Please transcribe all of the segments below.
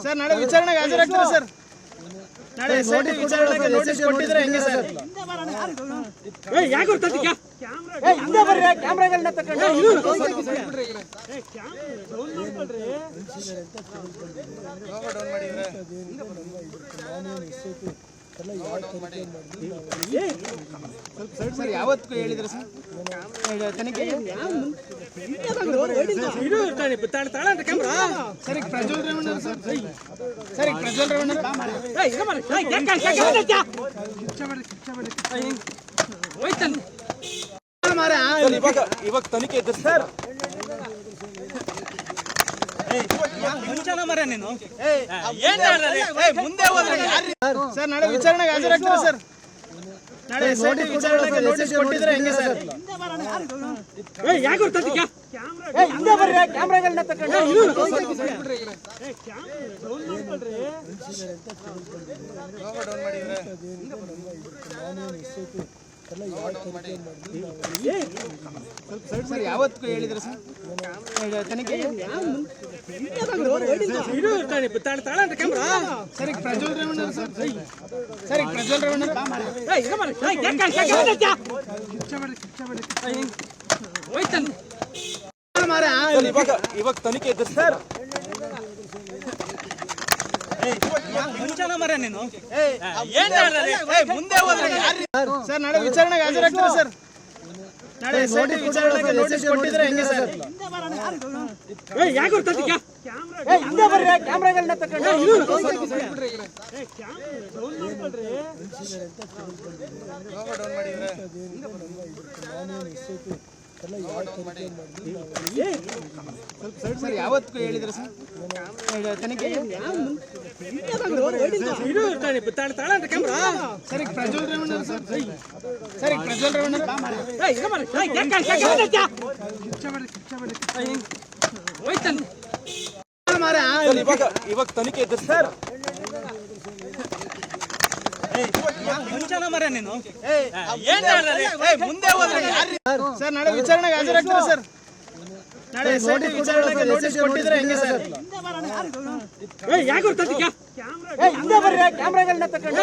Sir ನಾಳೆ ವಿಚಾರಣೆಗೆ ಹಾಜರಾಗ್ತೀರಾ sir? ನಾಳೆ ಎಸ್ಐಟಿ ವಿಚಾರಣೆಗೆ ನೋಟಿಸ್ ಕೊಟ್ಟಿದ್ರೆ ಹೆಂಗೆ ಸರ್? ಕ್ಯಾಮ್ರಾಗಳನ್ನ ತಗೊಂಡು ಸರ್ ಯಾವತ್ತು ಹೇಳಿದ್ರೆ ಸರ್ ತನಿಖೆ ಸರಿ ಪ್ರಜ್ವಲ್ ರೇವಣ್ಣ ಸರಿ ಪ್ರಜ್ವಲ್ ರೇವಣ್ಣ ಇವಾಗ ತನಿಖೆ ಇದೆ ಸರ್. ಸರ್ ನಾಳೆ ವಿಚಾರಣೆಗೆ ಹಾಜರಾಗ್ತೀರಾ ಸರ್? ನಾಳೆ ಎಸ್ಐಟಿ ವಿಚಾರಣೆಗೆ ನೋಟಿಸ್ ಕೊಟ್ಟಿದ್ರೆ ಹೆಂಗೆ ಸರ್? ಕ್ಯಾಮ್ರಾಗಳನ್ನ ತಗೊಂಡು ಸರ್ ಯಾವತ್ತು ಹೇಳಿದ್ರೆ ಸರ್ ತನಿಖೆ ಸರಿ ಪ್ರಜ್ವಲ್ ರೇವಣ್ಣ ಸರಿ ಪ್ರಜ್ವಲ್ ರೇವಣ್ಣ ಇವಾಗ ತನಿಖೆ ಇದೆ ಸರ್. ಸರ್ ನಾಳೆ ವಿಚಾರಣೆಗೆ ಹಾಜರಾಗ್ತೀರಾ ಸರ್? ನಾಳೆ ಎಸ್ಐಟಿ ವಿಚಾರಣೆಗೆ ನೋಟಿಸ್ ಕೊಟ್ಟಿದ್ರೆ ಹೆಂಗೆ ಸರ್? ಕ್ಯಾಮ್ರಾಗಳನ್ನ ತಗೊಂಡು ಸರ್ ಯಾವತ್ತು ಹೇಳಿದ್ರೆ ಸರ್ ತನಿಖೆ ಸರಿ ಪ್ರಜ್ವಲ್ ರೇವಣ್ಣ ಸರಿ ಪ್ರಜ್ವಲ್ ರೇವಣ್ಣ ಇವಾಗ ತನಿಖೆ ಇದೆ ಸರ್. ಸರ್ ನಾಳೆ ವಿಚಾರಣೆಗೆ ಹಾಜರಾಗ್ತೀರಾ ಸರ್? ನಾಳೆ ಎಸ್ಐಟಿ ವಿಚಾರಣೆಗೆ ನೋಟಿಸ್ ಕೊಟ್ಟಿದ್ರೆ ಹೆಂಗೆ ಸರ್? ಕ್ಯಾಮ್ರಾಗಳನ್ನ ತಗೊಂಡು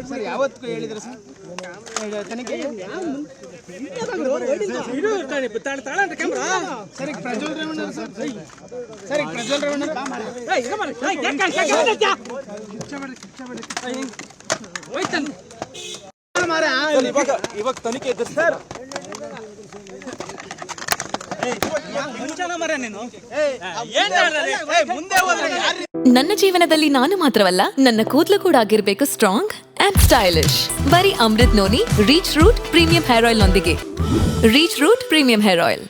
ಸರ್ ಯಾವತ್ತು ಹೇಳಿದ್ರೆ ಸರ್ ತನಿಖೆ ಸರಿ ಪ್ರಜ್ವಲ್ ರೇವಣ್ಣ ಸರಿ ಪ್ರಜ್ವಲ್ ರೇವಣ್ಣ ಇವಾಗ ತನಿಖೆ ಇದೆ ಸರ್. ನನ್ನ ಜೀವನದಲ್ಲಿ ನಾನು ಮಾತ್ರವಲ್ಲ, ನನ್ನ ಕೂದಲು ಕೂಡ ಆಗಿರ್ಬೇಕು ಸ್ಟ್ರಾಂಗ್ ಅಂಡ್ ಸ್ಟೈಲಿಶ್. ಬರೀ Amrut noni reach root premium hair oil ನೊಂದಿಗೆ. Reach root premium hair oil.